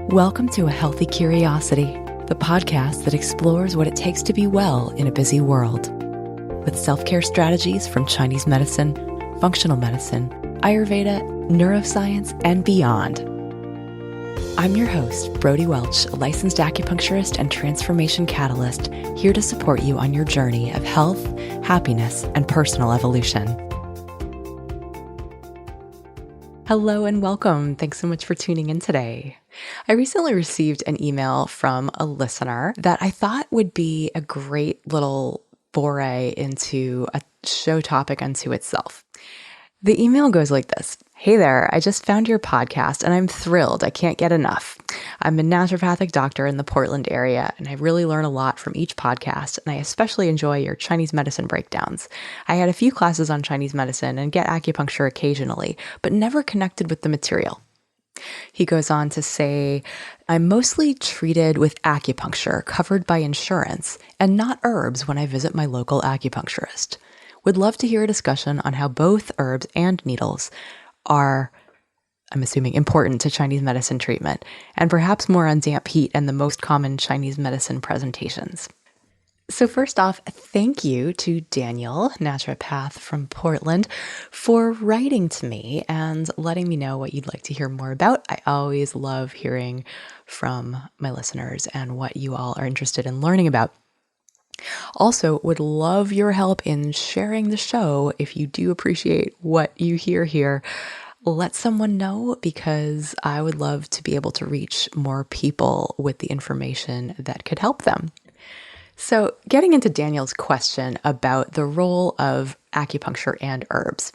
Welcome to A Healthy Curiosity, the podcast that explores what it takes to be well in a busy world. With self-care strategies from Chinese medicine, functional medicine, Ayurveda, neuroscience, and beyond. I'm your host, Brody Welch, a licensed acupuncturist and transformation catalyst, here to support you on your journey of health, happiness, and personal evolution. Hello and welcome. Thanks so much for tuning in today. I recently received an email from a listener that I thought would be a great little foray into a show topic unto itself. The email goes like this. Hey there, I just found your podcast and I'm thrilled. I can't get enough. I'm a naturopathic doctor in the Portland area and I really learn a lot from each podcast, and I especially enjoy your Chinese medicine breakdowns. I had a few classes on Chinese medicine and get acupuncture occasionally, but never connected with the material. He goes on to say, I'm mostly treated with acupuncture covered by insurance and not herbs when I visit my local acupuncturist. Would love to hear a discussion on how both herbs and needles are, I'm assuming, important to Chinese medicine treatment, and perhaps more on damp heat and the most common Chinese medicine presentations. So first off, thank you to Daniel, naturopath from Portland, for writing to me and letting me know what you'd like to hear more about. I always love hearing from my listeners and what you all are interested in learning about. Also, would love your help in sharing the show. If you do appreciate what you hear here, let someone know, because I would love to be able to reach more people with the information that could help them. So, getting into Daniel's question about the role of acupuncture and herbs.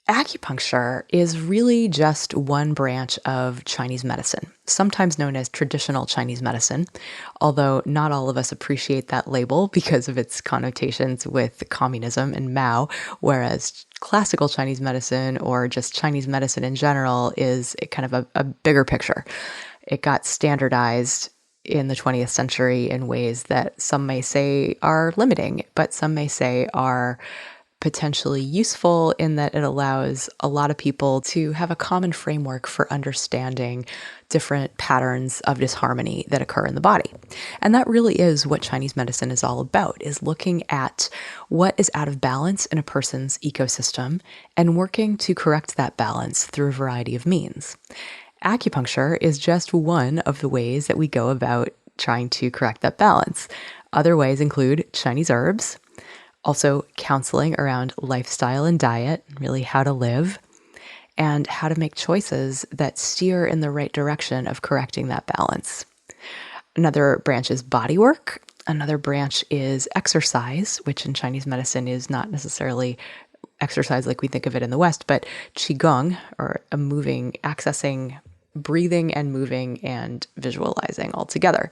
Acupuncture is really just one branch of Chinese medicine, sometimes known as traditional Chinese medicine, although not all of us appreciate that label because of its connotations with communism and Mao, whereas classical Chinese medicine, or just Chinese medicine in general, is kind of a bigger picture. It got standardized in the 20th century in ways that some may say are limiting, but some may say are potentially useful in that it allows a lot of people to have a common framework for understanding different patterns of disharmony that occur in the body. And that really is what Chinese medicine is all about, is looking at what is out of balance in a person's ecosystem and working to correct that balance through a variety of means. Acupuncture is just one of the ways that we go about trying to correct that balance. Other ways include Chinese herbs, also counseling around lifestyle and diet, really how to live, and how to make choices that steer in the right direction of correcting that balance. Another branch is body work. Another branch is exercise, which in Chinese medicine is not necessarily exercise like we think of it in the West, but qigong, or a moving, accessing, breathing and moving and visualizing all together.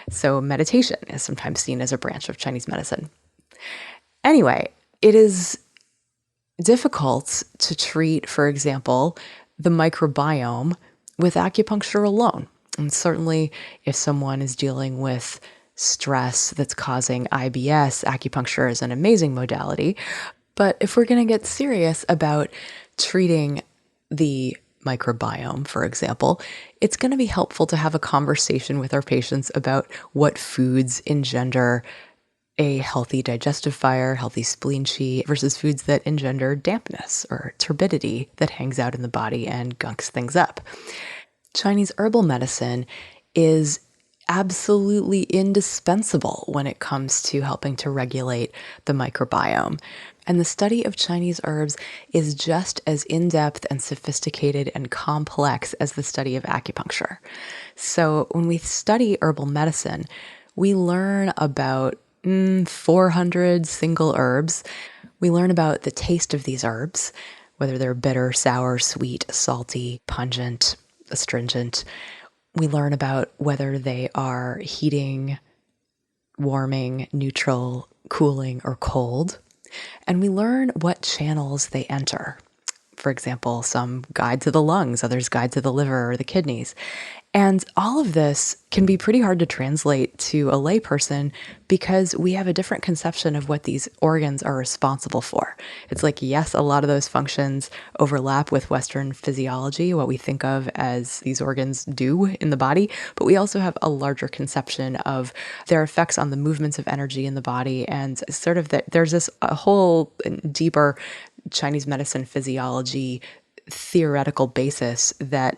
So meditation is sometimes seen as a branch of Chinese medicine. Anyway, it is difficult to treat, for example, the microbiome with acupuncture alone. And certainly if someone is dealing with stress that's causing IBS, acupuncture is an amazing modality. But if we're going to get serious about treating the microbiome, for example, it's going to be helpful to have a conversation with our patients about what foods engender a healthy digestive fire, healthy spleen qi, versus foods that engender dampness or turbidity that hangs out in the body and gunks things up. Chinese herbal medicine is absolutely indispensable when it comes to helping to regulate the microbiome. And the study of Chinese herbs is just as in-depth and sophisticated and complex as the study of acupuncture. So when we study herbal medicine, we learn about 400 single herbs. We learn about the taste of these herbs, whether they're bitter, sour, sweet, salty, pungent, astringent. We learn about whether they are heating, warming, neutral, cooling, or cold. And we learn what channels they enter. For example, some guide to the lungs, others guide to the liver or the kidneys. And all of this can be pretty hard to translate to a layperson because we have a different conception of what these organs are responsible for. It's like, yes, a lot of those functions overlap with Western physiology, what we think of as these organs do in the body, but we also have a larger conception of their effects on the movements of energy in the body. And sort of that there's this a whole deeper Chinese medicine physiology theoretical basis that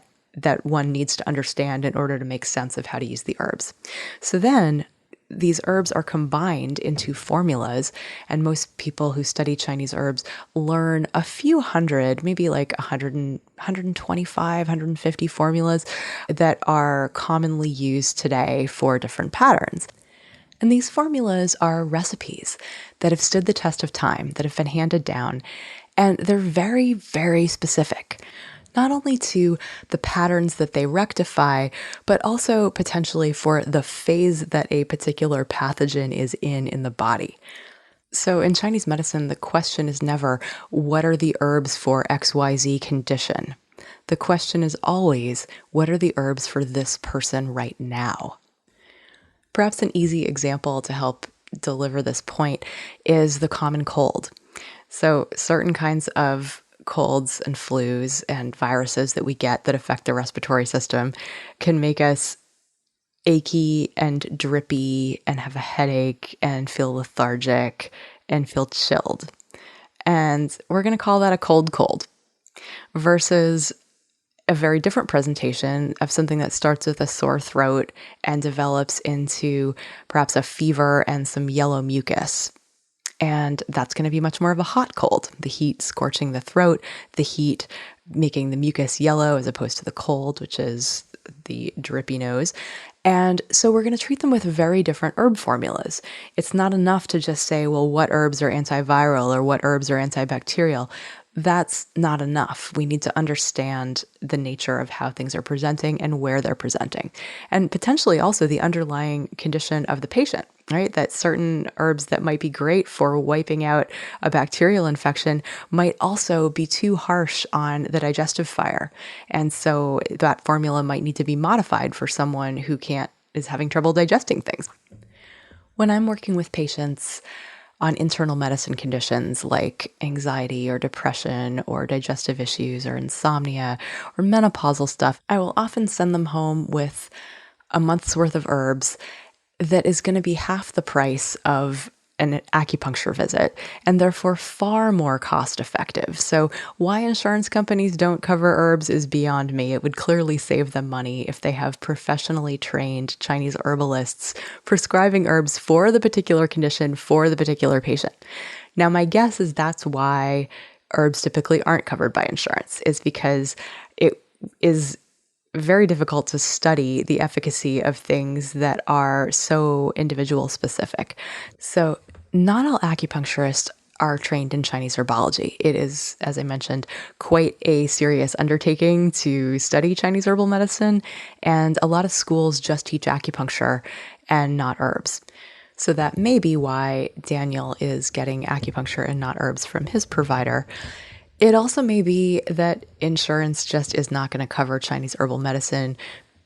one needs to understand in order to make sense of how to use the herbs. So then these herbs are combined into formulas, and most people who study Chinese herbs learn a few hundred, maybe like 100, 125, 150 formulas that are commonly used today for different patterns. And these formulas are recipes that have stood the test of time, that have been handed down, and they're very, very specific, not only to the patterns that they rectify, but also potentially for the phase that a particular pathogen is in the body. So in Chinese medicine, the question is never, what are the herbs for XYZ condition? The question is always, what are the herbs for this person right now? Perhaps an easy example to help deliver this point is the common cold. So certain kinds of colds and flus and viruses that we get that affect the respiratory system can make us achy and drippy and have a headache and feel lethargic and feel chilled. And we're going to call that a cold versus a very different presentation of something that starts with a sore throat and develops into perhaps a fever and some yellow mucus. And that's going to be much more of a hot cold, the heat scorching the throat, the heat making the mucus yellow as opposed to the cold, which is the drippy nose. And so we're going to treat them with very different herb formulas. It's not enough to just say, well, what herbs are antiviral or what herbs are antibacterial. That's not enough. We need to understand the nature of how things are presenting and where they're presenting, and potentially also the underlying condition of the patient, right? That certain herbs that might be great for wiping out a bacterial infection might also be too harsh on the digestive fire. And so that formula might need to be modified for someone who is having trouble digesting things. When I'm working with patients on internal medicine conditions like anxiety or depression or digestive issues or insomnia or menopausal stuff, I will often send them home with a month's worth of herbs that is going to be half the price of an acupuncture visit and therefore far more cost effective. So why insurance companies don't cover herbs is beyond me. It would clearly save them money if they have professionally trained Chinese herbalists prescribing herbs for the particular condition for the particular patient. Now, my guess is that's why herbs typically aren't covered by insurance, is because it is very difficult to study the efficacy of things that are so individual specific. So not all acupuncturists are trained in Chinese herbology. It is, as I mentioned, quite a serious undertaking to study Chinese herbal medicine, and a lot of schools just teach acupuncture and not herbs. So that may be why Daniel is getting acupuncture and not herbs from his provider. It also may be that insurance just is not going to cover Chinese herbal medicine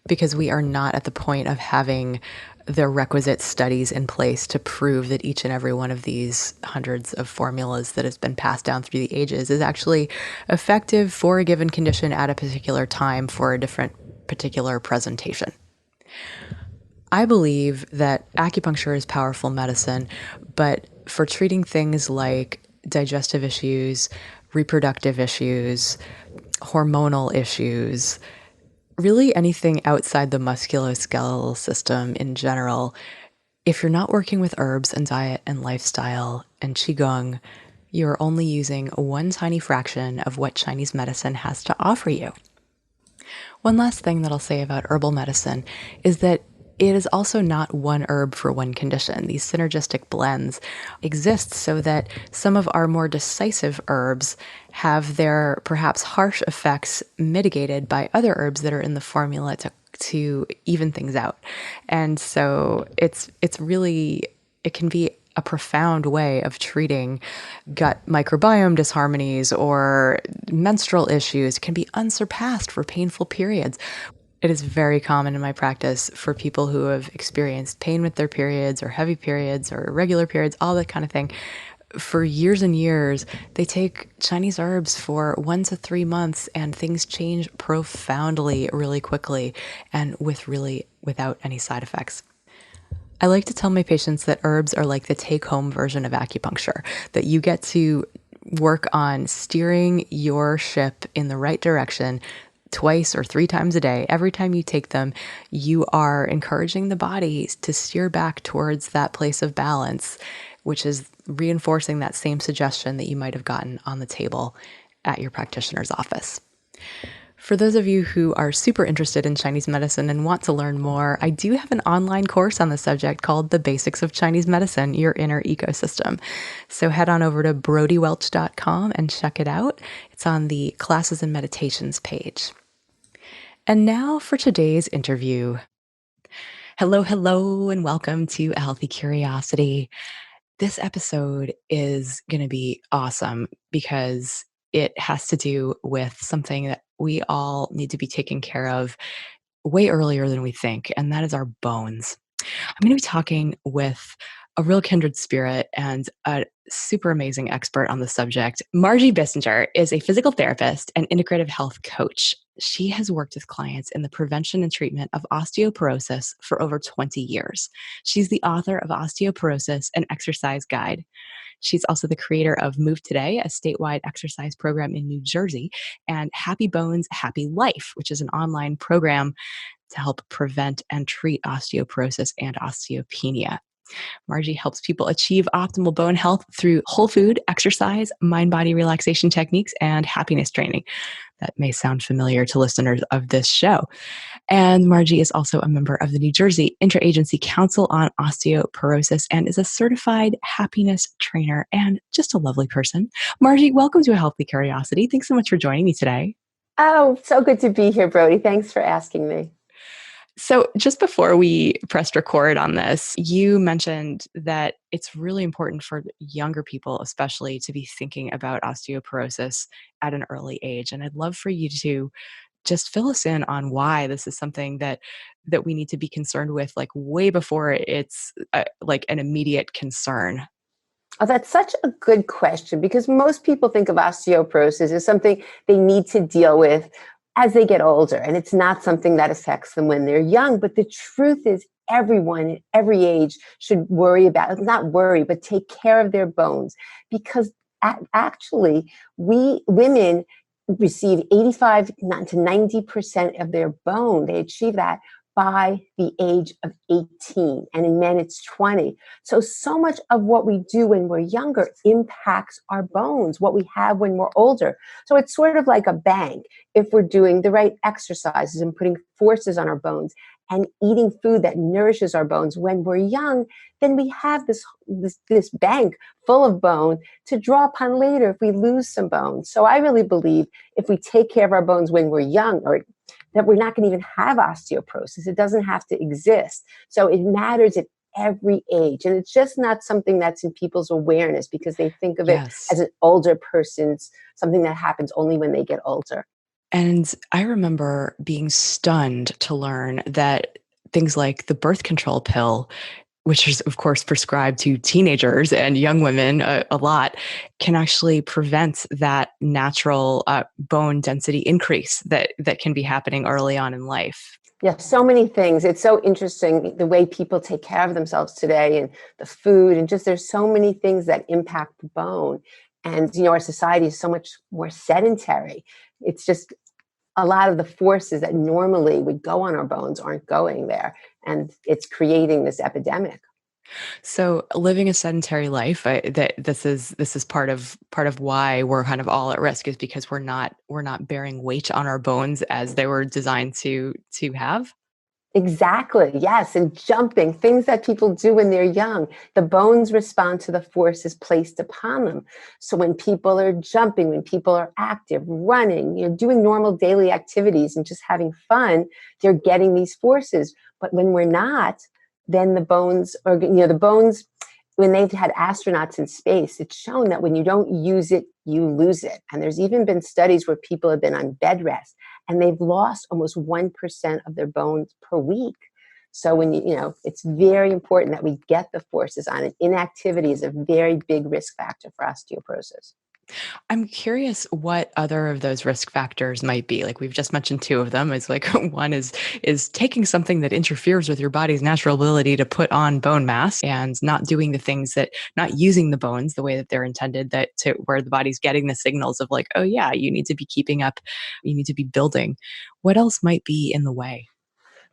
because we are not at the point of having the requisite studies in place to prove that each and every one of these hundreds of formulas that has been passed down through the ages is actually effective for a given condition at a particular time for a different particular presentation. I believe that acupuncture is powerful medicine, but for treating things like digestive issues, reproductive issues, hormonal issues, really anything outside the musculoskeletal system in general, if you're not working with herbs and diet and lifestyle and qigong, you're only using one tiny fraction of what Chinese medicine has to offer you. One last thing that I'll say about herbal medicine is that it is also not one herb for one condition. These synergistic blends exist so that some of our more decisive herbs have their perhaps harsh effects mitigated by other herbs that are in the formula to even things out. And so it can be a profound way of treating gut microbiome disharmonies or menstrual issues. It can be unsurpassed for painful periods. It is very common in my practice for people who have experienced pain with their periods or heavy periods or irregular periods, all that kind of thing. For years and years, they take Chinese herbs for 1 to 3 months and things change profoundly, really quickly, and without any side effects. I like to tell my patients that herbs are like the take home version of acupuncture, that you get to work on steering your ship in the right direction twice or 3 times a day. Every time you take them, you are encouraging the body to steer back towards that place of balance, which is reinforcing that same suggestion that you might have gotten on the table at your practitioner's office. For those of you who are super interested in Chinese medicine and want to learn more, I do have an online course on the subject called The Basics of Chinese Medicine, Your Inner Ecosystem. So head on over to brodywelch.com and check it out. It's on the Classes and Meditations page. And now for today's interview. Hello, hello, and welcome to A Healthy Curiosity. This episode is going to be awesome because it has to do with something that we all need to be taking care of way earlier than we think, and that is our bones. I'm going to be talking with a real kindred spirit and a super amazing expert on the subject. Margie Bissinger is a physical therapist and integrative health coach. She has worked with clients in the prevention and treatment of osteoporosis for over 20 years. She's the author of Osteoporosis, an exercise guide. She's also the creator of Move Today, a statewide exercise program in New Jersey, and Happy Bones, Happy Life, which is an online program to help prevent and treat osteoporosis and osteopenia. Margie helps people achieve optimal bone health through whole food, exercise, mind-body relaxation techniques, and happiness training. That may sound familiar to listeners of this show. And Margie is also a member of the New Jersey Interagency Council on Osteoporosis and is a certified happiness trainer and just a lovely person. Margie, welcome to A Healthy Curiosity. Thanks so much for joining me today. Oh, so good to be here, Brody. Thanks for asking me. So just before we pressed record on this, you mentioned that it's really important for younger people, especially, to be thinking about osteoporosis at an early age. And I'd love for you to just fill us in on why this is something that we need to be concerned with, like way before it's like an immediate concern. Oh, that's such a good question because most people think of osteoporosis as something they need to deal with as they get older. And it's not something that affects them when they're young. But the truth is, everyone at every age should worry about, not worry, but take care of their bones because actually, we women receive 85 to 90% of their bone. They achieve that by the age of 18. And in men, it's 20. So much of what we do when we're younger impacts our bones, what we have when we're older. So it's sort of like a bank. If we're doing the right exercises and putting forces on our bones and eating food that nourishes our bones when we're young, then we have this bank full of bone to draw upon later if we lose some bones. So I really believe if we take care of our bones when we're young, or that we're not going to even have osteoporosis. It doesn't have to exist. So it matters at every age. And it's just not something that's in people's awareness because they think of it Yes. as an older person's, something that happens only when they get older. And I remember being stunned to learn that things like the birth control pill, which is, of course, prescribed to teenagers and young women a lot, can actually prevent that natural bone density increase that can be happening early on in life. Yeah, so many things. It's so interesting the way people take care of themselves today and the food and just there's so many things that impact the bone. And, our society is so much more sedentary. It's just a lot of the forces that normally would go on our bones aren't going there. And it's creating this epidemic. So living a sedentary life, that this is part of why we're kind of all at risk, is because we're not bearing weight on our bones as they were designed to have. Exactly. Yes. And jumping, things that people do when they're young. The bones respond to the forces placed upon them. So when people are jumping, when people are active, running, doing normal daily activities and just having fun, they're getting these forces. But when we're not, then the bones are, the bones, when they've had astronauts in space, it's shown that when you don't use it, you lose it. And there's even been studies where people have been on bed rest and they've lost almost 1% of their bones per week. So when it's very important that we get the forces on it. Inactivity is a very big risk factor for osteoporosis. I'm curious what other of those risk factors might be. Like we've just mentioned two of them. It's like one is taking something that interferes with your body's natural ability to put on bone mass and not doing the things that not using the bones the way that they're intended, that to where the body's getting the signals of like, oh yeah, you need to be keeping up, you need to be building. What else might be in the way?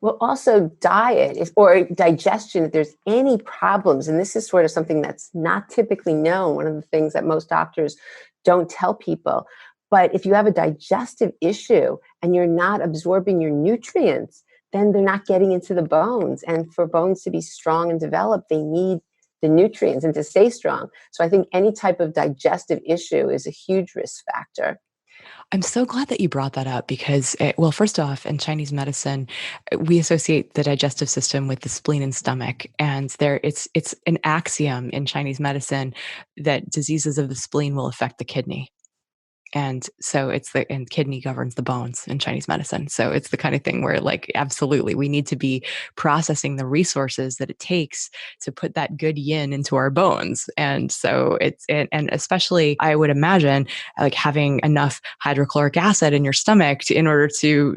Well, also diet or digestion, if there's any problems, and this is sort of something that's not typically known, one of the things that most doctors don't tell people. But if you have a digestive issue and you're not absorbing your nutrients, then they're not getting into the bones. And for bones to be strong and develop, they need the nutrients and to stay strong. So I think any type of digestive issue is a huge risk factor. I'm so glad that you brought that up because, well, first off, in Chinese medicine, we associate the digestive system with the spleen and stomach, and it's an axiom in Chinese medicine that diseases of the spleen will affect the kidney. And so and kidney governs the bones in Chinese medicine. So it's the kind of thing where like absolutely we need to be processing the resources that it takes to put that good yin into our bones. And so and especially I would imagine like having enough hydrochloric acid in your stomach in order to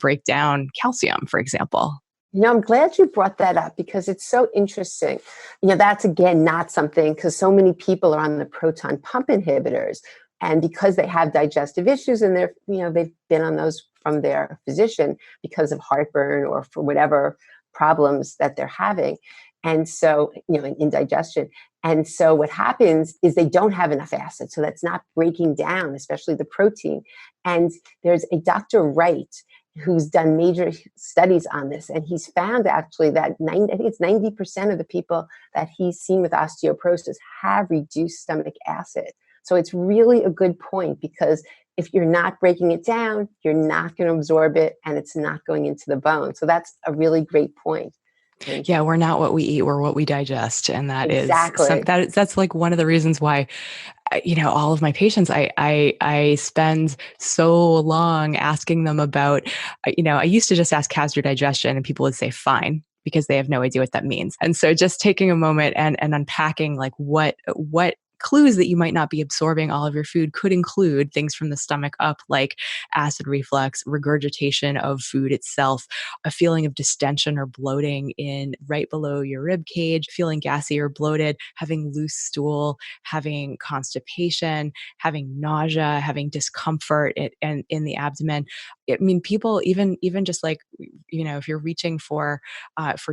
break down calcium, for example. I'm glad you brought that up because it's so interesting. That's again not something because so many people are on the proton pump inhibitors, and because they have digestive issues and they've been on those from their physician because of heartburn or for whatever problems that they're having, and so indigestion. And so what happens is they don't have enough acid, so that's not breaking down, especially the protein. And there's a Dr. Wright who's done major studies on this. And he's found actually that I think it's 90% of the people that he's seen with osteoporosis have reduced stomach acid. So it's really a good point because if you're not breaking it down, you're not going to absorb it and it's not going into the bone. So that's a really great point. Yeah, we're not what we eat, we're what we digest. And Exactly. that's like one of the reasons why all of my patients, I spend so long asking them about, I used to just ask, how's your digestion? And people would say, fine, because they have no idea what that means. And so just taking a moment and unpacking like what clues that you might not be absorbing all of your food could include things from the stomach up, like acid reflux, regurgitation of food itself, a feeling of distension or bloating in right below your rib cage, feeling gassy or bloated, having loose stool, having constipation, having nausea, having discomfort and in the abdomen. I mean, people even just like if you're reaching for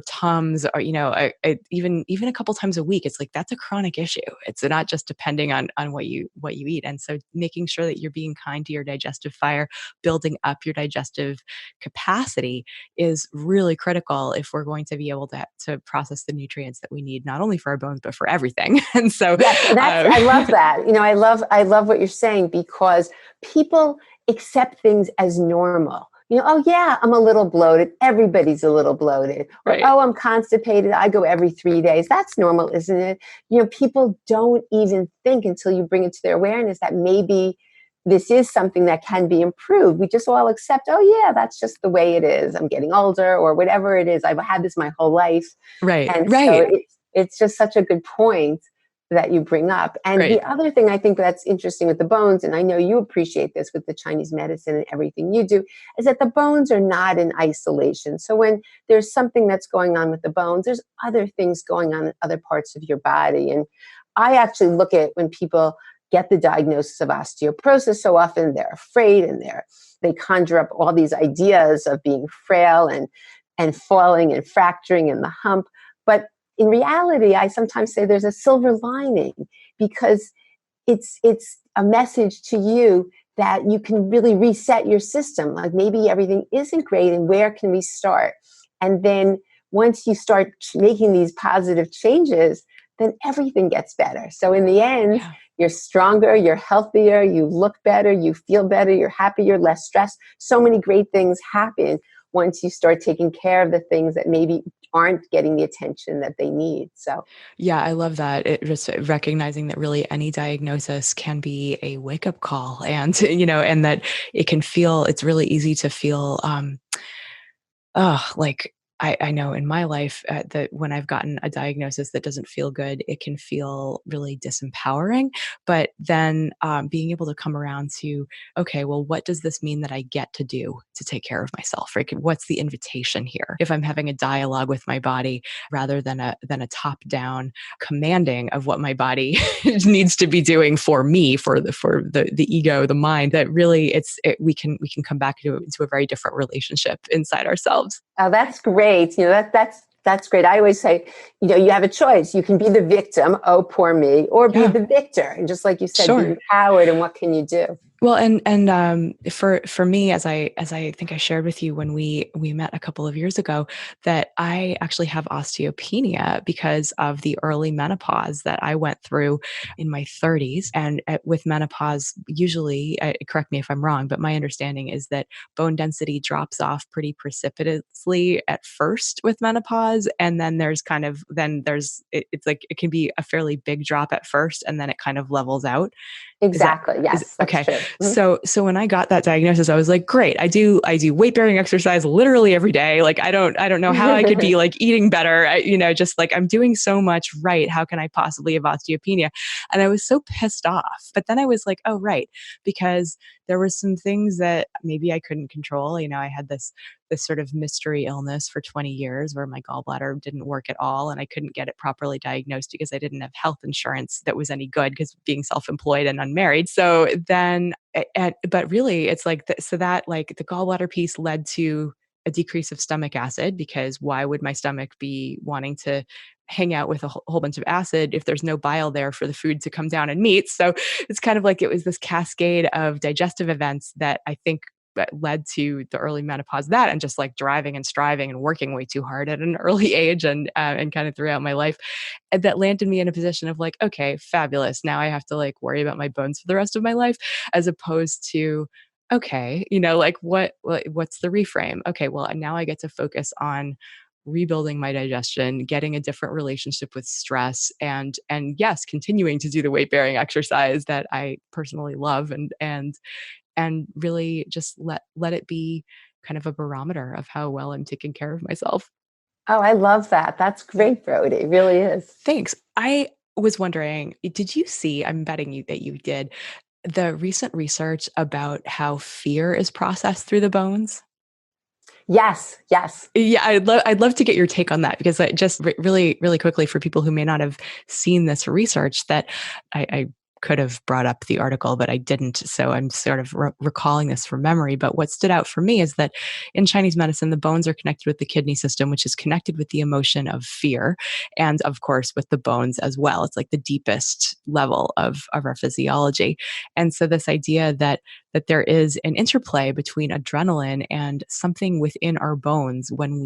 Tums or even a couple times a week, it's like that's a chronic issue. It's not just depending on what you eat. And so making sure that you're being kind to your digestive fire, building up your digestive capacity is really critical if we're going to be able to process the nutrients that we need, not only for our bones, but for everything. And so yes, I love that. I love what you're saying because people accept things as normal. Oh yeah, I'm a little bloated. Everybody's a little bloated. Or, right. oh, I'm constipated. I go every 3 days. That's normal, isn't it? People don't even think until you bring it to their awareness that maybe this is something that can be improved. We just all accept, oh yeah, that's just the way it is. I'm getting older or whatever it is. I've had this my whole life. Right. And so Right. it's just such a good point that you bring up. And Right. the other thing I think that's interesting with the bones, and I know you appreciate this with the Chinese medicine and everything you do, is that the bones are not in isolation. So when there's something that's going on with the bones, there's other things going on in other parts of your body. And I actually look at when people get the diagnosis of osteoporosis, so often they're afraid and they conjure up all these ideas of being frail and falling and fracturing in the hump. But in reality, I sometimes say there's a silver lining because it's a message to you that you can really reset your system. Like maybe everything isn't great and where can we start? And then once you start making these positive changes, then everything gets better. So in the end, Yeah. you're stronger, you're healthier, you look better, you feel better, you're happier, less stressed. So many great things happen once you start taking care of the things that maybe aren't getting the attention that they need. So Yeah, I love that. It just recognizing that really any diagnosis can be a wake up call, and and that it's really easy to feel like I know in my life that when I've gotten a diagnosis that doesn't feel good, it can feel really disempowering. But then being able to come around to, okay, well, what does this mean that I get to do to take care of myself? Right? What's the invitation here? If I'm having a dialogue with my body rather than a top down commanding of what my body needs to be doing for me, for the ego, the mind, that really we can come back to a very different relationship inside ourselves. oh, that's great. That's great. I always say, you have a choice. You can be the victim, oh, poor me, or be Yeah, the victor. And just like you said, be sure. empowered. And what can you do? Well, and for me, as I think I shared with you when we met a couple of years ago, that I actually have osteopenia because of the early menopause that I went through in my 30s. And with menopause, usually, correct me if I'm wrong, but my understanding is that bone density drops off pretty precipitously at first with menopause, and then it's like it can be a fairly big drop at first, and then it kind of levels out. Is that Exactly. is Yes, that's okay. true. Mhm. So when I got that diagnosis, I was like, great. I do weight bearing exercise literally every day. Like I don't know how I could be like eating better. Just like I'm doing so much right. How can I possibly have osteopenia? And I was so pissed off. But then I was like, oh right, because there were some things that maybe I couldn't control. I had this sort of mystery illness for 20 years where my gallbladder didn't work at all and I couldn't get it properly diagnosed because I didn't have health insurance that was any good because being self-employed and unmarried. So then but really it's like so that like the gallbladder piece led to a decrease of stomach acid, because why would my stomach be wanting to hang out with a whole bunch of acid if there's no bile there for the food to come down and meet? So it's kind of like it was this cascade of digestive events that I think that led to the early menopause, that and just like driving and striving and working way too hard at an early age, and kind of throughout my life, and that landed me in a position of like, okay, fabulous, now I have to like worry about my bones for the rest of my life, as opposed to, okay, like what's the reframe? Okay, well, and now I get to focus on rebuilding my digestion, getting a different relationship with stress, and yes, continuing to do the weight bearing exercise that I personally love, and really just let it be kind of a barometer of how well I'm taking care of myself. Oh, I love that. That's great, Brody. It really is. Thanks. I was wondering, did you see, I'm betting you that you did, the recent research about how fear is processed through the bones? Yes, yes. Yeah, I'd love to get your take on that, because I just really really quickly, for people who may not have seen this research, that I could have brought up the article, but I didn't. So I'm sort of recalling this from memory. But what stood out for me is that in Chinese medicine, the bones are connected with the kidney system, which is connected with the emotion of fear, and of course with the bones as well. It's like the deepest level of our physiology. And so this idea that there is an interplay between adrenaline and something within our bones when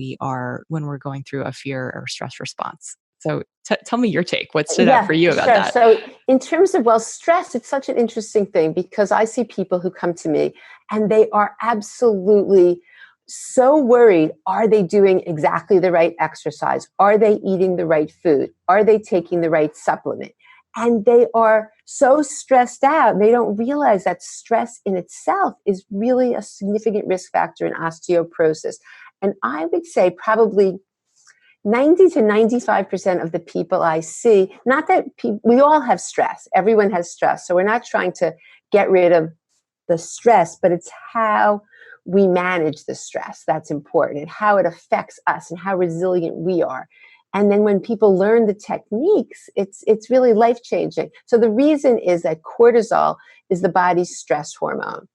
we're going through a fear or stress response. So tell me your take. What stood out Yeah, for you about sure. that? So, in terms of, well, stress, it's such an interesting thing because I see people who come to me and they are absolutely so worried. Are they doing exactly the right exercise? Are they eating the right food? Are they taking the right supplement? And they are so stressed out, they don't realize that stress in itself is really a significant risk factor in osteoporosis. And I would say probably 90 to 95% of the people I see, not that we all have stress, everyone has stress. So we're not trying to get rid of the stress, but it's how we manage the stress that's important, and how it affects us and how resilient we are. And then when people learn the techniques, it's really life changing. So the reason is that cortisol is the body's stress hormone.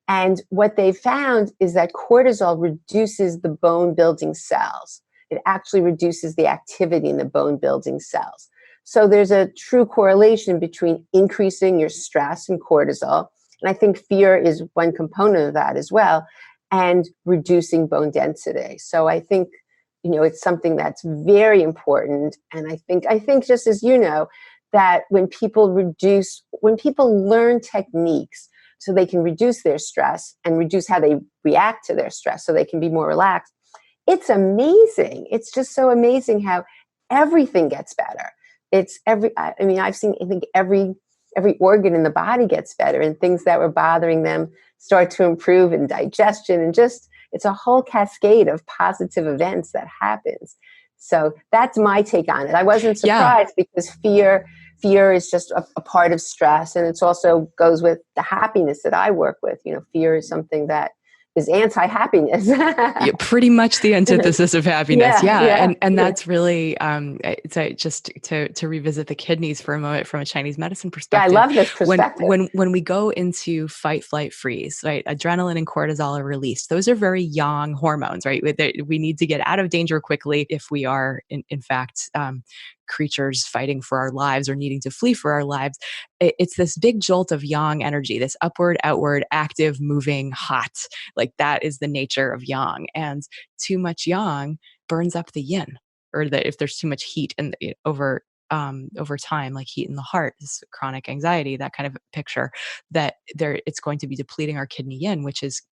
And what they found is that cortisol reduces the bone building cells. It actually reduces the activity in the bone building cells. So there's a true correlation between increasing your stress and cortisol. And I think fear is one component of that as well, and reducing bone density. So I think, it's something that's very important. And I think just as you know, that when people learn techniques so they can reduce their stress and reduce how they react to their stress so they can be more relaxed, It's amazing. It's just so amazing how everything gets better. I mean, I've seen, I think every organ in the body gets better, and things that were bothering them start to improve, and digestion, and just, it's a whole cascade of positive events that happens. So that's my take on it. I wasn't Yeah. surprised, because fear is just a part of stress, and it's also goes with the happiness that I work with. Fear is something that is anti-happiness. Yeah, pretty much the antithesis of happiness. Yeah, Yeah. yeah, And yeah. that's really just to revisit the kidneys for a moment from a Chinese medicine Yeah, I perspective. love this When perspective. when when we go into fight, flight, freeze, right? Adrenaline and cortisol are released. Those are very yang hormones, right? We need to get out of danger quickly if we are in fact creatures fighting for our lives or needing to flee for our lives. It's this big jolt of yang energy, this upward, outward, active, moving, hot. Like that is the nature of yang. And too much yang burns up the yin, or that if there's too much heat and over time, like heat in the heart, this chronic anxiety, that kind of picture, that there it's going to be depleting our kidney yin, which is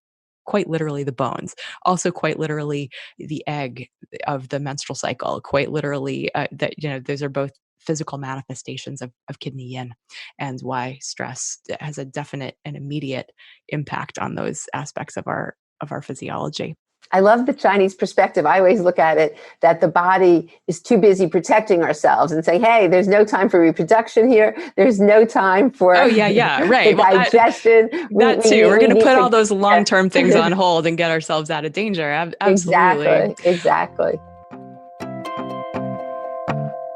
quite literally the bones, also quite literally the egg of the menstrual cycle, quite literally that those are both physical manifestations of kidney yin, and why stress has a definite and immediate impact on those aspects of our physiology. I love the Chinese perspective. I always look at it that the body is too busy protecting ourselves and saying, hey, there's no time for reproduction here. There's no time Oh for yeah, yeah, the right. Well, digestion. that too. We're We going to need put to, all those long-term things yeah. on hold and get ourselves out of danger. Absolutely. Exactly, exactly.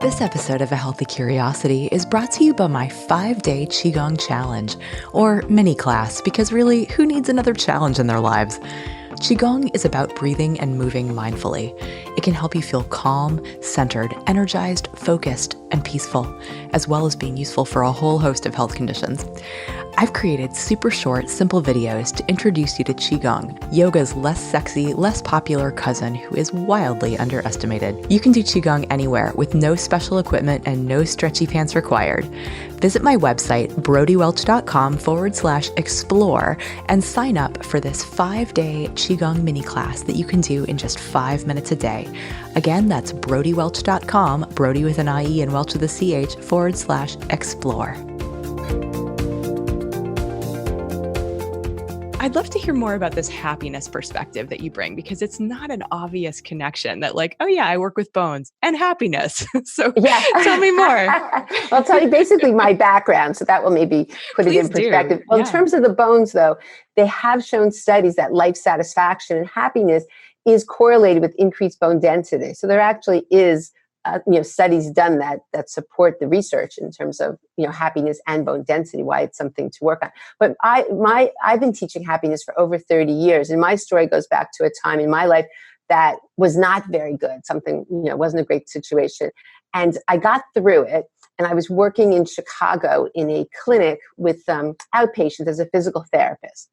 This episode of A Healthy Curiosity is brought to you by my 5-day Qigong challenge, or mini class, because really, who needs another challenge in their lives? Qigong is about breathing and moving mindfully. It can help you feel calm, centered, energized, focused, and peaceful, as well as being useful for a whole host of health conditions. I've created super short, simple videos to introduce you to Qigong, yoga's less sexy, less popular cousin who is wildly underestimated. You can do Qigong anywhere with no special equipment and no stretchy pants required. Visit my website, brodywelch.com/explore, and sign up for this 5-day Qigong mini class that you can do in just 5 minutes a day. Again, that's brodywelch.com, Brody with an IE and Welch with a CH, /explore. I'd love to hear more about this happiness perspective that you bring, because it's not an obvious connection that like, oh yeah, I work with bones and happiness. So Yeah. tell me more. I'll tell you basically my background, so that will maybe put it in Please do. perspective. Well, in Yeah. terms of the bones, though, they have shown studies that life satisfaction and happiness is correlated with increased bone density. So there actually is, studies done that support the research in terms of happiness and bone density, why it's something to work on. But I've been teaching happiness for over 30 years, and my story goes back to a time in my life that was not very good. Something wasn't a great situation, and I got through it. And I was working in Chicago in a clinic with outpatients as a physical therapist,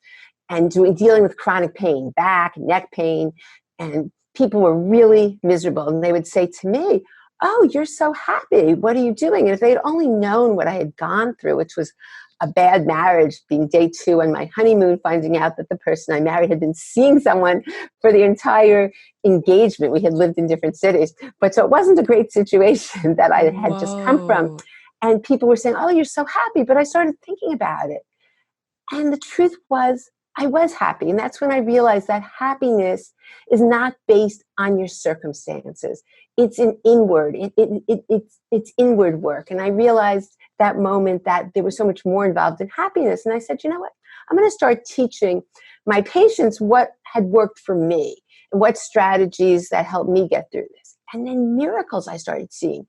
and dealing with chronic pain, back, neck pain, and people were really miserable. And they would say to me, oh, you're so happy. What are you doing? And if they'd only known what I had gone through, which was a bad marriage, being day 2 on my honeymoon, finding out that the person I married had been seeing someone for the entire engagement. We had lived in different cities. But so it wasn't a great situation that I had just come from. Whoa. And people were saying, oh, you're so happy. But I started thinking about it. And the truth was, I was happy. And that's when I realized that happiness is not based on your circumstances. It's an inward, it's inward work. And I realized that moment that there was so much more involved in happiness. And I said, you know what? I'm going to start teaching my patients what had worked for me and what strategies that helped me get through this. And then miracles I started seeing.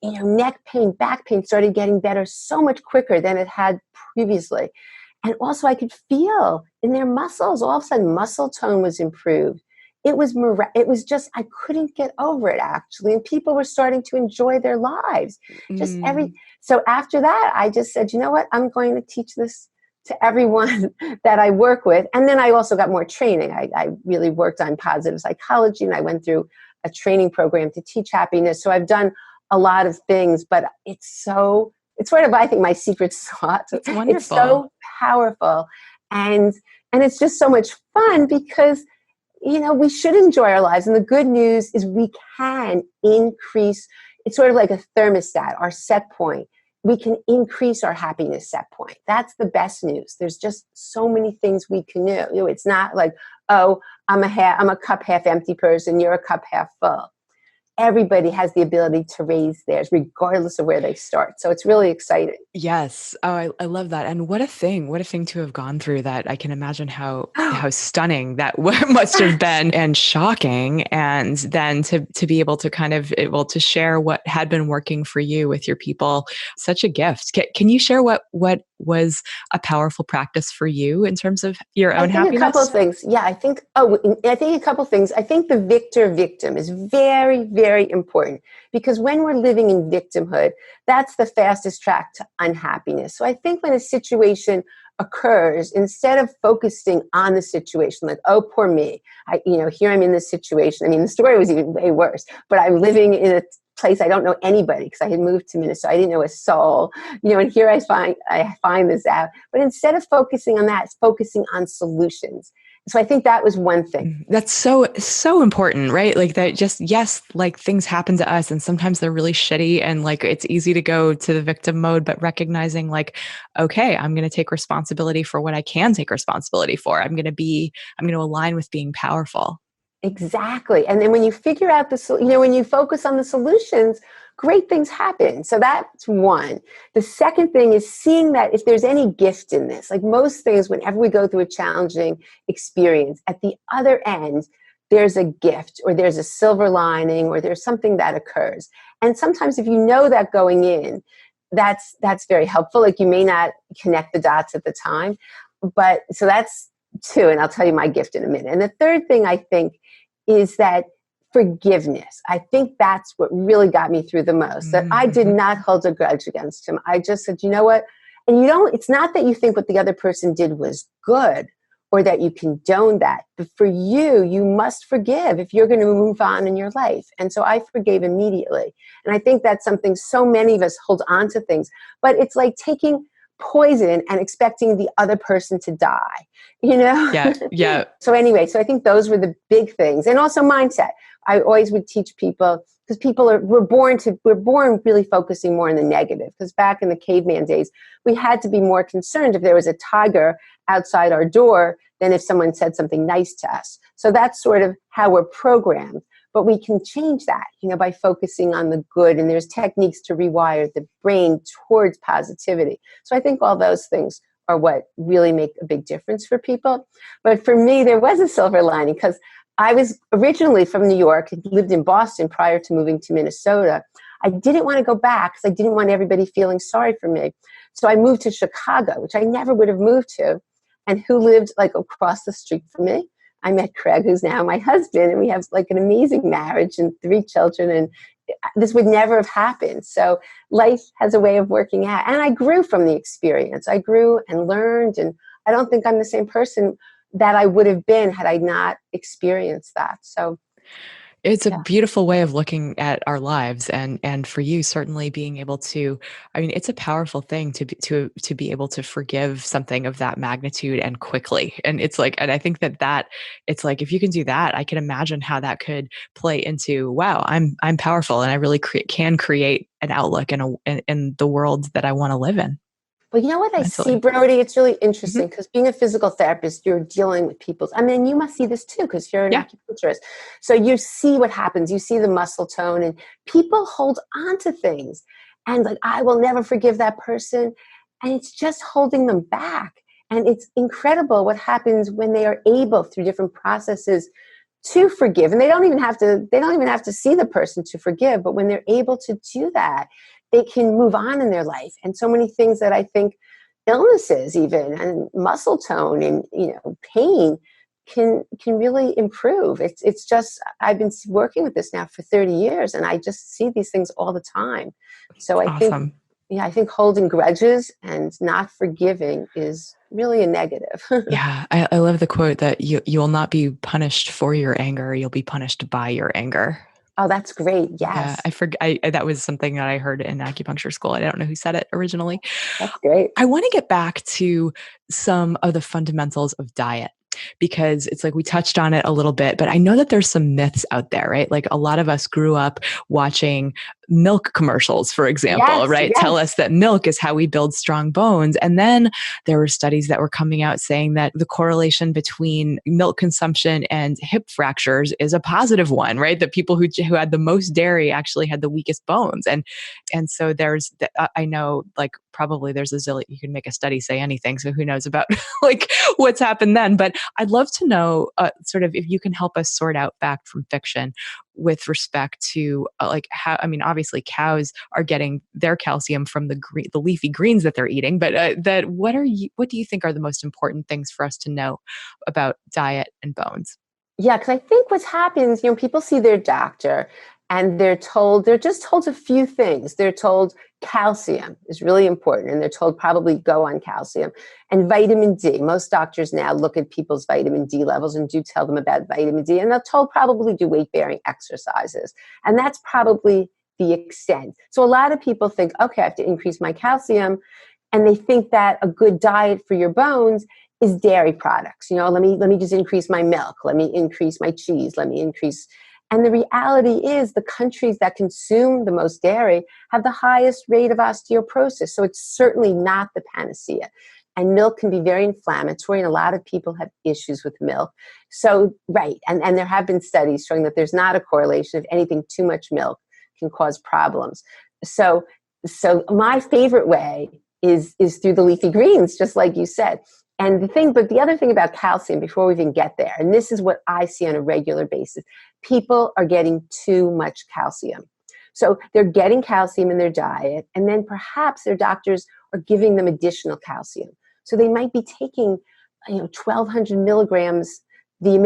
Neck pain, back pain started getting better so much quicker than it had previously. And also I could feel in their muscles, all of a sudden muscle tone was improved. It was just, I couldn't get over it actually. And people were starting to enjoy their lives. Mm. So after that, I just said, you know what? I'm going to teach this to everyone that I work with. And then I also got more training. I really worked on positive psychology, and I went through a training program to teach happiness. So I've done a lot of things, but it's sort of, I think, my secret sauce. That's It's wonderful. so powerful. And it's just so much fun because, we should enjoy our lives. And the good news is we can increase, it's sort of like a thermostat, our set point. We can increase our happiness set point. That's the best news. There's just so many things we can do. It's not like, oh, I'm a cup half empty person, you're a cup half full. Everybody has the ability to raise theirs regardless of where they start. So it's really exciting. Yes. Oh, I love that. And what a thing to have gone through that. I can imagine how stunning that must have been and shocking. And then to be able to kind of able to share what had been working for you with your people, such a gift. Can you share what was a powerful practice for you in terms of your I own think a couple of happiness? things. Yeah, I think a couple of things. I think the victor victim is very, very important because when we're living in victimhood, that's the fastest track to unhappiness. So I think when a situation occurs, instead of focusing on the situation, like, oh, poor me, here I'm in this situation. I mean, the story was even way worse, but I'm living in a place I don't know anybody because I had moved to Minnesota. I didn't know a soul, and here I find this out. But instead of focusing on that, it's focusing on solutions. So I think that was one thing. That's so important, right? Like that just yes, like things happen to us and sometimes they're really shitty and like it's easy to go to the victim mode, but recognizing like, okay, I'm going to take responsibility for what I can take responsibility for. I'm going to align with being powerful. Exactly. And then when you figure out when you focus on the solutions, great things happen. So that's one. The second thing is seeing that if there's any gift in this, like most things, whenever we go through a challenging experience, at the other end, there's a gift or there's a silver lining or there's something that occurs. And sometimes if you know that going in, that's very helpful. Like you may not connect the dots at the time, but so that's two. And I'll tell you my gift in a minute. And the third thing I think is that forgiveness. I think that's what really got me through the most. That I did Mm-hmm. not hold a grudge against him. I just said, you know what? And it's not that you think what the other person did was good or that you condone that. But for you, you must forgive if you're going to move on in your life. And so I forgave immediately. And I think that's something so many of us hold on to things. But it's like taking poison and expecting the other person to die, you know? Yeah, yeah. So anyway, so I think those were the big things. And also mindset. I always would teach people because we're born really focusing more on the negative. Because back in the caveman days, we had to be more concerned if there was a tiger outside our door than if someone said something nice to us. So that's sort of how we're programmed. But we can change that, by focusing on the good. And there's techniques to rewire the brain towards positivity. So I think all those things are what really make a big difference for people. But for me, there was a silver lining because I was originally from New York and lived in Boston prior to moving to Minnesota. I didn't want to go back because I didn't want everybody feeling sorry for me. So I moved to Chicago, which I never would have moved to, and who lived like across the street from me. I met Craig, who's now my husband, and we have like an amazing marriage and 3 children, and this would never have happened. So life has a way of working out. And I grew from the experience. I grew and learned, and I don't think I'm the same person that I would have been had I not experienced that. So It's a yeah. beautiful way of looking at our lives and for you certainly being able to I mean it's a powerful thing to be able to forgive something of that magnitude and quickly. And it's like and I think that it's like if you can do that, I can imagine how that could play into wow, I'm powerful and I really can create an outlook in the world that I want to live in Well, you know what I see, mentally. Brody? It's really Mhm. interesting because being a physical therapist, you're dealing with people. I mean, you must see this too because you're an Yeah. acupuncturist. So you see what happens. You see the muscle tone, and people hold on to things. And like, I will never forgive that person. And it's just holding them back. And it's incredible what happens when they are able, through different processes, to forgive. And they don't even have to see the person to forgive, but when they're able to do that, they can move on in their life. And so many things that I think illnesses even and muscle tone and pain can really improve. It's just I've been working with this now for 30 years and I just see these things all the time. So I think Awesome. yeah, I think holding grudges and not forgiving is really a negative. Yeah, I love the quote that you will not be punished for your anger, you'll be punished by your anger. Oh, that's great. Yeah, Yes. I forg I that was something that I heard in acupuncture school. I don't know who said it originally. That's great. I wanna get back to some of the fundamentals of diet. because it's like we touched on it a little bit, but I know that there's some myths out there, right? Like a lot of us grew up watching milk commercials, for example, Yes, right? Tell yes. us that milk is how we build strong bones. And then there were studies that were coming out saying that the correlation between milk consumption and hip fractures is a positive one, right? That people who had the most dairy actually had the weakest bones. And so I know like probably there's a zillion, you can make a study say anything. So who knows about like what's happened then, but I'd love to know sort of if you can help us sort out fact from fiction with respect to like how, I mean, obviously cows are getting their calcium from the leafy greens that they're eating, but what do you think are the most important things for us to know about diet and bones? Yeah, because I think what's happened is, people see their doctor and they're just told a few things. They're told calcium is really important, and they're told probably go on calcium and vitamin D. Most doctors now look at people's vitamin D levels and do tell them about vitamin D, and they're told probably do weight bearing exercises. And that's probably the extent. So a lot of people think, okay, I have to increase my calcium. And they think that a good diet for your bones is dairy products. Let me just increase my milk. Let me increase my cheese. Let me increase. And the reality is the countries that consume the most dairy have the highest rate of osteoporosis. So it's certainly not the panacea. And milk can be very inflammatory, and a lot of people have issues with milk. So, right. And there have been studies showing that there's not a correlation. If anything, too much milk can cause problems. So my favorite way is through the leafy greens, just like you said. And the other thing about calcium, before we even get there, and this is what I see on a regular basis, people are getting too much calcium. So they're getting calcium in their diet, and then perhaps their doctors are giving them additional calcium. So they might be taking, 1,200 milligrams. The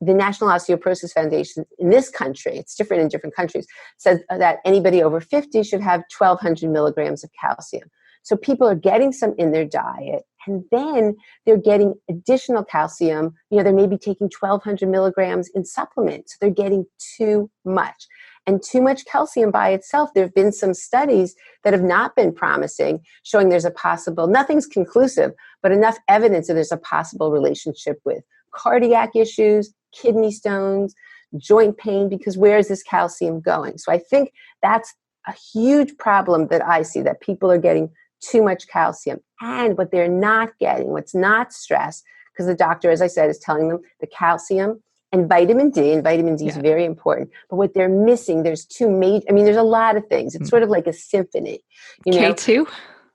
National Osteoporosis Foundation in this country, it's different in different countries, says that anybody over 50 should have 1,200 milligrams of calcium. So people are getting some in their diet, and then they're getting additional calcium. They may be taking 1,200 milligrams in supplements. So they're getting too much. And too much calcium by itself, there have been some studies that have not been promising, showing there's a possible, nothing's conclusive, but enough evidence that there's a possible relationship with cardiac issues, kidney stones, joint pain, because where is this calcium going? So I think that's a huge problem that I see, that people are getting too much calcium. And what they're not getting, what's not stressed, because the doctor, as I said, is telling them the calcium and vitamin D, and vitamin D is very important. But what they're missing, there's there's a lot of things. It's sort of like a symphony. K2?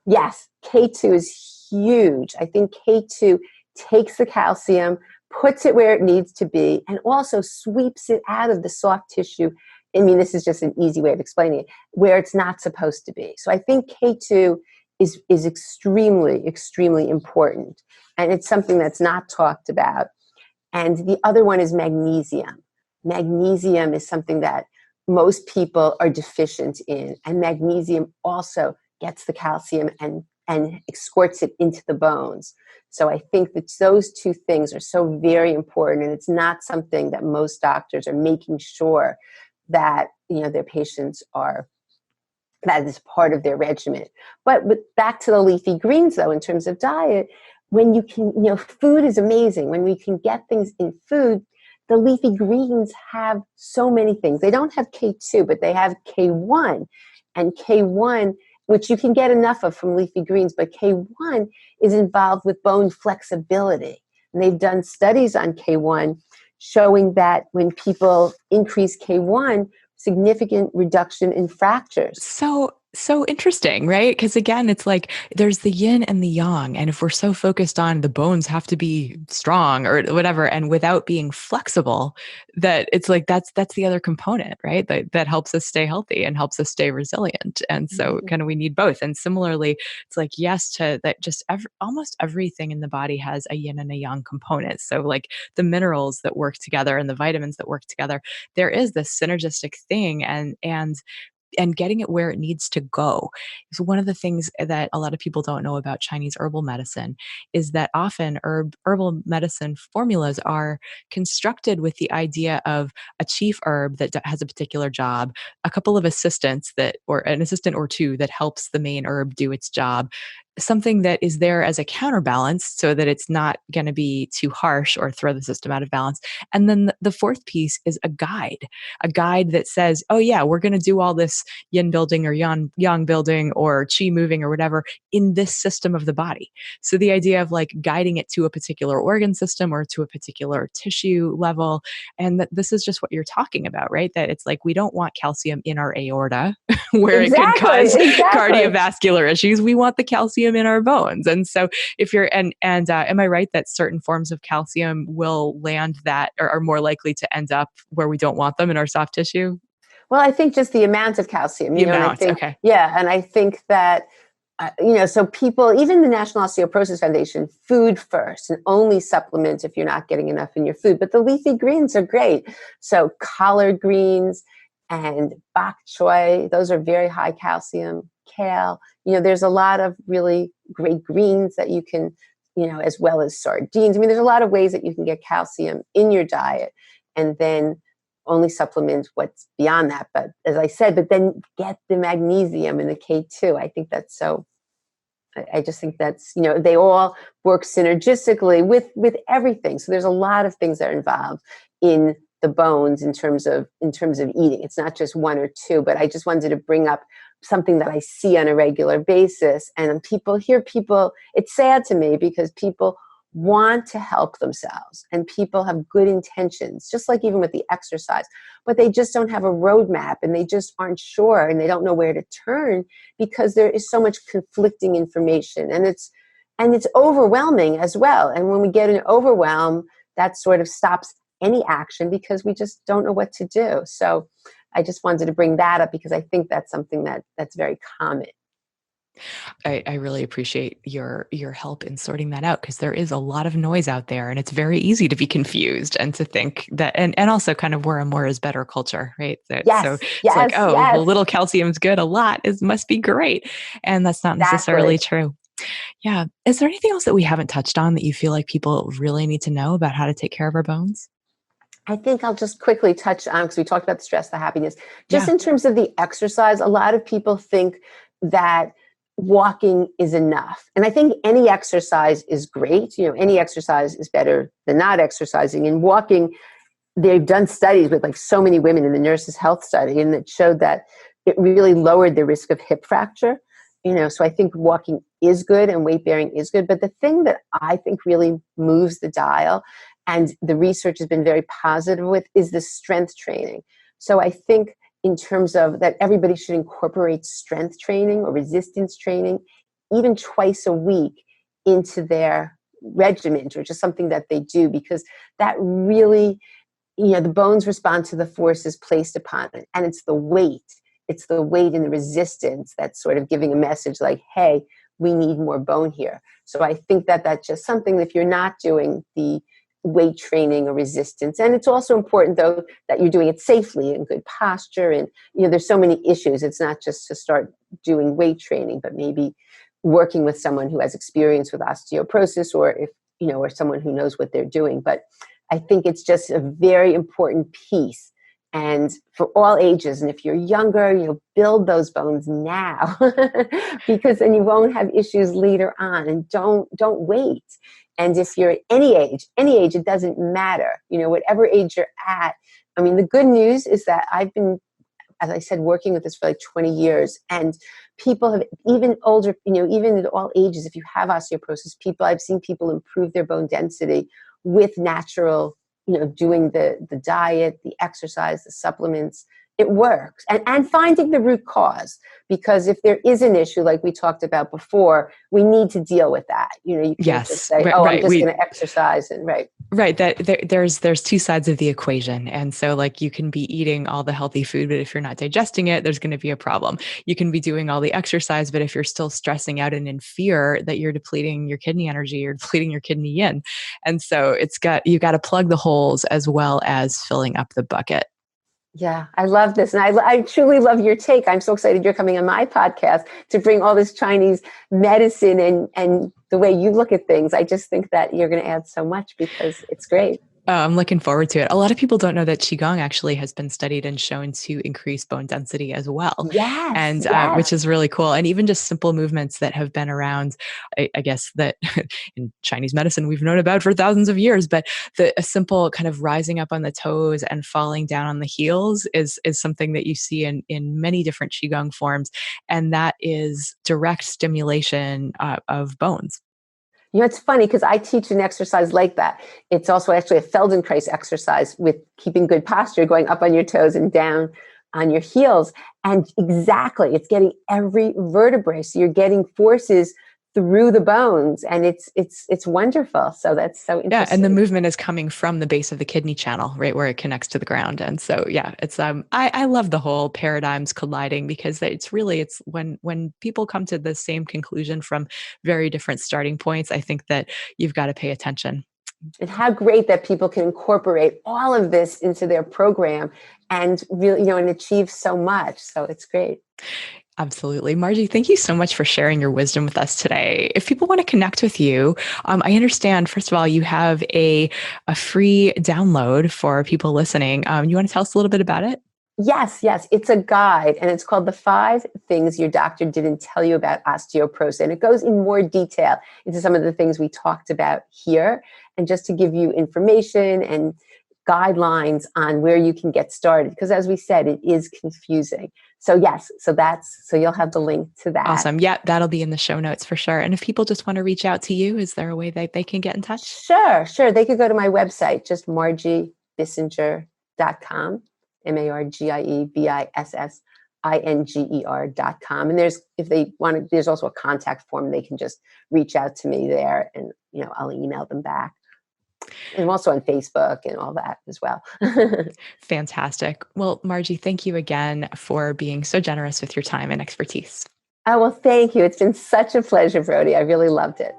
Yes, K2 is huge. I think K2 takes the calcium, puts it where it needs to be, and also sweeps it out of the soft tissue. This is just an easy way of explaining it, where it's not supposed to be. So I think K2 is extremely, extremely important. And it's something that's not talked about. And the other one is magnesium. Magnesium is something that most people are deficient in. And magnesium also gets the calcium and escorts it into the bones. So I think that those two things are so very important. And it's not something that most doctors are making sure that their patients that is part of their regimen. But back to the leafy greens, though, in terms of diet, when you can, food is amazing. When we can get things in food, the leafy greens have so many things. They don't have K2, but they have K1. And K1, which you can get enough of from leafy greens, but K1 is involved with bone flexibility. And they've done studies on K1 showing that when people increase K1, significant reduction in fractures. So interesting, right? Because again, it's like there's the yin and the yang. And if we're so focused on the bones have to be strong or whatever, and without being flexible, that it's like that's the other component, right? That helps us stay healthy and helps us stay resilient. And so kind of we need both. And similarly, it's like yes to that almost everything in the body has a yin and a yang component. So like the minerals that work together and the vitamins that work together, there is this synergistic thing and getting it where it needs to go. So one of the things that a lot of people don't know about Chinese herbal medicine is that often herbal medicine formulas are constructed with the idea of a chief herb that has a particular job, a couple of assistants or an assistant or two that helps the main herb do its job, something that is there as a counterbalance so that it's not going to be too harsh or throw the system out of balance. And then the fourth piece is a guide that says, oh yeah, we're going to do all this yin building or yang building or chi moving or whatever in this system of the body. So the idea of like guiding it to a particular organ system or to a particular tissue level. And that this is just what you're talking about, right? That it's like, we don't want calcium in our aorta where it could cause cardiovascular issues. We want the calcium in our bones. And so if you're, am I right that certain forms of calcium will land that or are more likely to end up where we don't want them in our soft tissue? Well, I think just the amount of calcium, The and I amount, think, okay. yeah, and I think that, so people, even the National Osteoporosis Foundation, food first and only supplement if you're not getting enough in your food. But the leafy greens are great. So collard greens and bok choy, those are very high calcium. Kale, there's a lot of really great greens that you can, as well as sardines. I mean, there's a lot of ways that you can get calcium in your diet, and then only supplement what's beyond that. But as I said, but then get the magnesium and the K2. I think that's so, I just think that's, they all work synergistically with everything. So there's a lot of things that are involved in the bones in terms of eating. It's not just one or two, but I just wanted to bring up something that I see on a regular basis. And people, it's sad to me because people want to help themselves and people have good intentions, just like even with the exercise, but they just don't have a roadmap and they just aren't sure and they don't know where to turn because there is so much conflicting information and it's overwhelming as well. And when we get an overwhelm, that sort of stops any action because we just don't know what to do. So I just wanted to bring that up because I think that's something that's very common. I really appreciate your help in sorting that out because there is a lot of noise out there and it's very easy to be confused and to think that and also kind of we're a more is better culture, right? So it's like, oh, well, little calcium's good, a lot must be great. And that's not necessarily true. Yeah. Is there anything else that we haven't touched on that you feel like people really need to know about how to take care of our bones? I think I'll just quickly touch on, because we talked about the stress, the happiness, just in terms of the exercise. A lot of people think that walking is enough. And I think any exercise is great. Any exercise is better than not exercising. And walking, they've done studies with like so many women in the Nurses' Health Study, and it showed that it really lowered the risk of hip fracture. So I think walking is good and weight bearing is good. But the thing that I think really moves the dial, and the research has been very positive with, is the strength training. So I think in terms of that, everybody should incorporate strength training or resistance training, even twice a week into their regimen or just something that they do, because that really, the bones respond to the forces placed upon it. And it's the weight and the resistance that's sort of giving a message like, hey, we need more bone here. So I think that that's just something that if you're not doing the weight training or resistance, and it's also important though that you're doing it safely and good posture, and there's so many issues. It's not just to start doing weight training, but maybe working with someone who has experience with osteoporosis, or if or someone who knows what they're doing. But I think it's just a very important piece, and for all ages. And if you're younger, build those bones now because then you won't have issues later on. And don't wait. And if you're at any age, it doesn't matter, whatever age you're at. I mean, the good news is that I've been, as I said, working with this for like 20 years, and people have, even older, even at all ages, if you have osteoporosis, I've seen people improve their bone density with natural, doing the diet, the exercise, the supplements. It works. And finding the root cause, because if there is an issue, like we talked about before, we need to deal with that. You can't just say, I'm just going to exercise and Right. That there's two sides of the equation. And so like you can be eating all the healthy food, but if you're not digesting it, there's going to be a problem. You can be doing all the exercise, but if you're still stressing out and in fear that you're depleting your kidney energy, you're depleting your kidney yin. And so you got to plug the holes as well as filling up the bucket. Yeah, I love this. And I truly love your take. I'm so excited you're coming on my podcast to bring all this Chinese medicine and the way you look at things. I just think that you're going to add so much because it's great. Oh, I'm looking forward to it. A lot of people don't know that Qigong actually has been studied and shown to increase bone density as well, Yes, and which yes. is really cool. And even just simple movements that have been around, I guess that in Chinese medicine we've known about for thousands of years. But a simple kind of rising up on the toes and falling down on the heels is something that you see in many different Qigong forms, and that is direct stimulation of bones. You know, it's funny because I teach an exercise like that. It's also actually a Feldenkrais exercise with keeping good posture, going up on your toes and down on your heels. And exactly, it's getting every vertebrae. So you're getting forces through the bones, and it's wonderful. So that's so Yeah, and the interesting. movement is coming from the base of the kidney channel, right where it connects to the ground. And so, yeah, it's I love the whole paradigms colliding because it's when people come to the same conclusion from very different starting points. I think that you've got to pay attention. And how great that people can incorporate all of this into their program and really, and achieve so much. So it's great. Absolutely. Margie, thank you so much for sharing your wisdom with us today. If people want to connect with you, I understand, first of all, you have a free download for people listening. You want to tell us a little bit about it? Yes, yes. It's a guide, and it's called The 5 Things Your Doctor Didn't Tell You About Osteoporosis. And it goes in more detail into some of the things we talked about here, and just to give you information and guidelines on where you can get started. Because as we said, it is confusing. So yes, so you'll have the link to that. Awesome. Yeah, that'll be in the show notes for sure. And if people just want to reach out to you, is there a way that they can get in touch? Sure, sure. They could go to my website, just margiebissinger.com. MargieBissinger.com. And if they want to, there's also a contact form. They can just reach out to me there, and I'll email them back. And I'm also on Facebook and all that as well. Fantastic. Well, Margie, thank you again for being so generous with your time and expertise. Oh, well, thank you. It's been such a pleasure, Brody. I really loved it.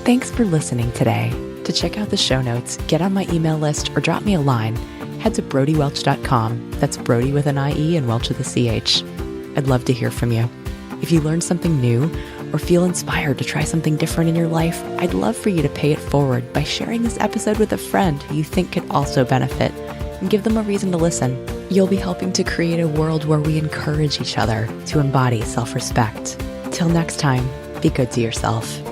Thanks for listening today. To check out the show notes, get on my email list, or drop me a line, head to brodywelch.com. That's Brody with an IE and Welch with a CH. I'd love to hear from you. If you learned something new or feel inspired to try something different in your life, I'd love for you to pay it forward by sharing this episode with a friend who you think could also benefit, and give them a reason to listen. You'll be helping to create a world where we encourage each other to embody self-respect. Till next time, be good to yourself.